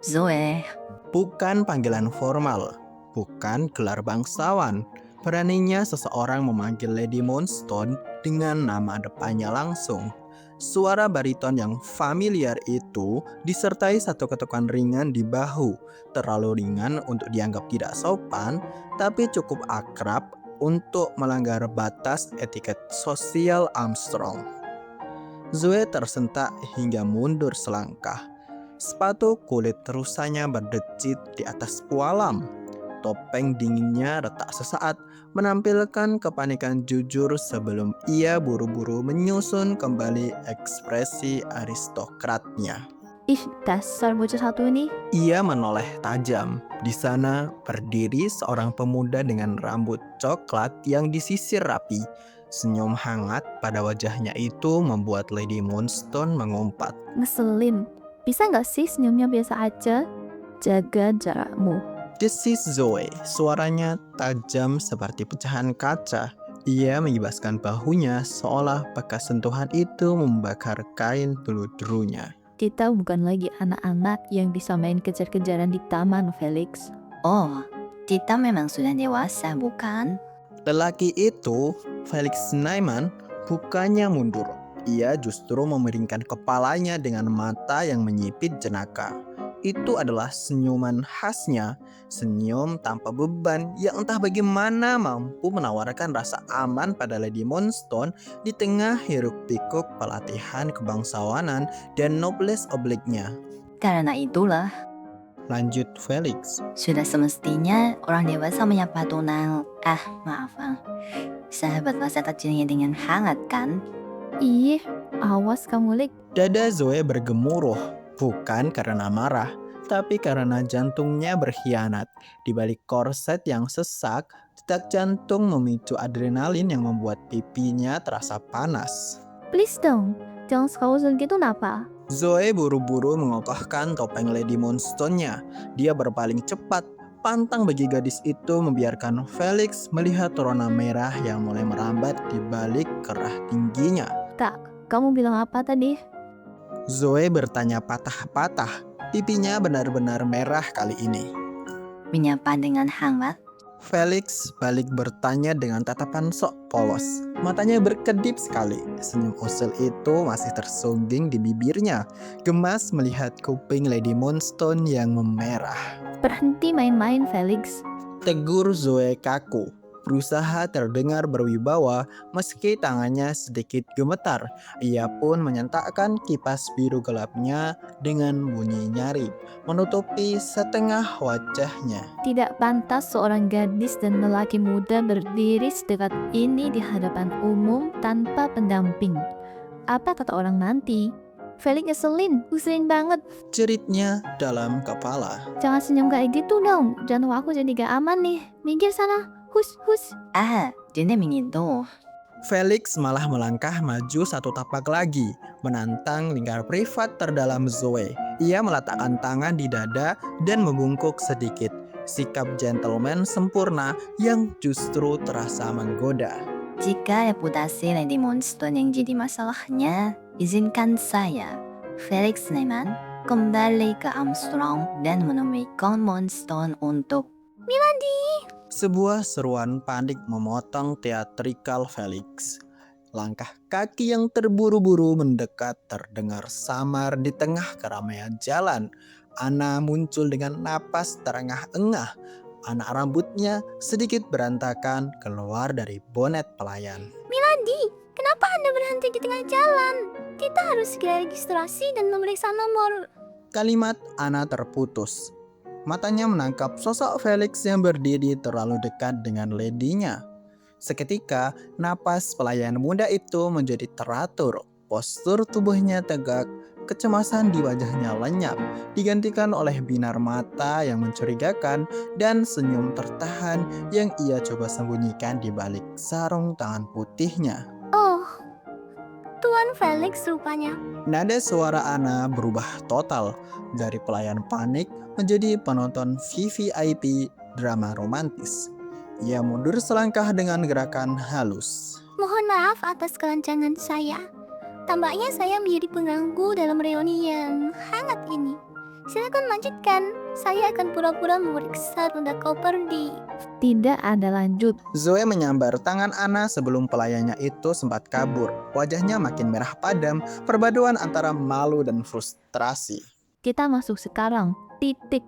Zoe. Bukan panggilan formal, bukan gelar bangsawan. Beraninya seseorang memanggil Lady Moonstone dengan nama depannya langsung. Suara bariton yang familiar itu disertai satu ketukan ringan di bahu. Terlalu ringan untuk dianggap tidak sopan, tapi cukup akrab untuk melanggar batas etiket sosial Armstrong. Zoe tersentak hingga mundur selangkah. Sepatu kulit rusanya berdecit di atas pualam. Topeng dinginnya retak sesaat, menampilkan kepanikan jujur sebelum ia buru-buru menyusun kembali ekspresi aristokratnya. Ih, dasar bocah satu ini. Ia menoleh tajam. Di sana berdiri seorang pemuda dengan rambut coklat yang disisir rapi. Senyum hangat pada wajahnya itu membuat Lady Moonstone mengumpat. Ngeselin. Bisa nggak sih senyumnya biasa aja? Jaga jarakmu. Desis Zoe, suaranya tajam seperti pecahan kaca. Ia mengibaskan bahunya seolah bekas sentuhan itu membakar kain bluderunya. Kita bukan lagi anak-anak yang bisa main kejar-kejaran di taman, Felix. Oh, kita memang sudah dewasa, bukan? Lelaki itu, Felix Nyman, bukannya mundur. Ia justru memiringkan kepalanya dengan mata yang menyipit jenaka. Itu adalah senyuman khasnya, senyum tanpa beban yang entah bagaimana mampu menawarkan rasa aman pada Lady Moonstone di tengah hiruk-pikuk pelatihan kebangsawanan dan noblesse oblige-nya. Karena itulah, Lanjut Felix. sudah semestinya orang dewasa menyapa sahabat masa kecilnya dengan hangat, kan? Ih, awas kamu, Lik. Dada Zoe bergemuruh, bukan karena marah, tapi karena jantungnya berkhianat. Di balik korset yang sesak, detak jantung memicu adrenalin yang membuat pipinya terasa panas. Please dong, jangan sekausul gitu napa? Zoe buru-buru mengokohkan topeng Lady Moonstone-nya. Dia berpaling cepat. Pantang bagi gadis itu membiarkan Felix melihat rona merah yang mulai merambat di balik kerah tingginya. Tak, kamu bilang apa tadi? Zoe bertanya patah-patah. Pipinya benar-benar merah kali ini. Menyapa dengan hangat. Felix balik bertanya dengan tatapan sok polos. Matanya berkedip sekali. Senyum usil itu masih tersungging di bibirnya. Gemas melihat kuping Lady Moonstone yang memerah. Berhenti main-main, Felix. Tegur Zoe kaku. Berusaha terdengar berwibawa meski tangannya sedikit gemetar. Ia pun menyentakkan kipas biru gelapnya dengan bunyi nyaring, menutupi setengah wajahnya. Tidak pantas seorang gadis dan lelaki muda berdiri sedekat ini di hadapan umum tanpa pendamping. Apa kata orang nanti? Felix ngeselin banget. Ceritnya dalam kepala. Jangan senyum kayak gitu dong, jantung aku jadi gak aman nih. Minggir sana, hus. Dia menyentuh. Felix malah melangkah maju satu tapak lagi, menantang lingkar privat terdalam Zoe. Ia meletakkan tangan di dada dan membungkuk sedikit. Sikap gentleman sempurna yang justru terasa menggoda. Jika reputasi Lady Moonstone yang jadi masalahnya, izinkan saya, Felix Nyman, kembali ke Armstrong dan menemui Count Moonstone untuk Sebuah seruan panik memotong teatrikal Felix. Langkah kaki yang terburu-buru mendekat terdengar samar di tengah keramaian jalan. Anna muncul dengan napas terengah-engah. Anak rambutnya sedikit berantakan keluar dari bonet pelayan. Milady, kenapa Anda berhenti di tengah jalan? Kita harus segera registrasi dan memeriksa nomor. Kalimat Anna terputus. Matanya menangkap sosok Felix yang berdiri terlalu dekat dengan ladinya. Seketika, napas pelayan muda itu menjadi teratur. Postur tubuhnya tegak, kecemasan di wajahnya lenyap, digantikan oleh binar mata yang mencurigakan dan senyum tertahan yang ia coba sembunyikan di balik sarung tangan putihnya. Oh, Tuan Felix rupanya. Nada suara Anna berubah total dari pelayan panik menjadi penonton VVIP drama romantis. Ia mundur selangkah dengan gerakan halus. Mohon maaf atas kelancangan saya. Tampaknya saya menjadi pengganggu dalam reuni yang hangat ini. Silakan lanjutkan. Saya akan pura-pura memeriksa tunda kau pergi. Tidak ada lanjut. Zoe menyambar tangan Anna sebelum pelayannya itu sempat kabur. Wajahnya makin merah padam, perpaduan antara malu dan frustrasi. Kita masuk sekarang. Titik.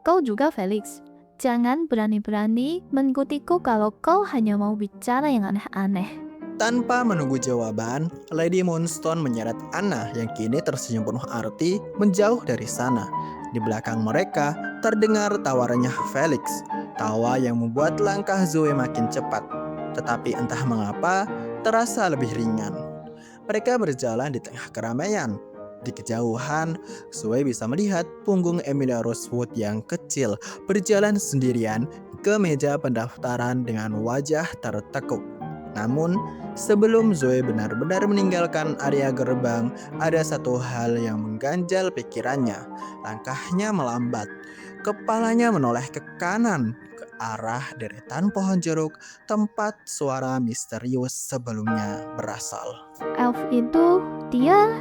Kau juga Felix. Jangan berani-berani mengikutiku kalau kau hanya mau bicara yang aneh-aneh. Tanpa menunggu jawaban, Lady Moonstone menyeret Anna yang kini tersenyum penuh arti menjauh dari sana. Di belakang mereka terdengar tawarannya Felix, tawa yang membuat langkah Zoe makin cepat. Tetapi entah mengapa terasa lebih ringan. Mereka berjalan di tengah keramaian. Di kejauhan, Zoe bisa melihat punggung Emilia Rosewood yang kecil berjalan sendirian ke meja pendaftaran dengan wajah tertekuk. Namun, sebelum Zoe benar-benar meninggalkan area gerbang, ada satu hal yang mengganjal pikirannya. Langkahnya melambat. Kepalanya menoleh ke kanan, ke arah deretan pohon jeruk, tempat suara misterius sebelumnya berasal. Elf itu, dia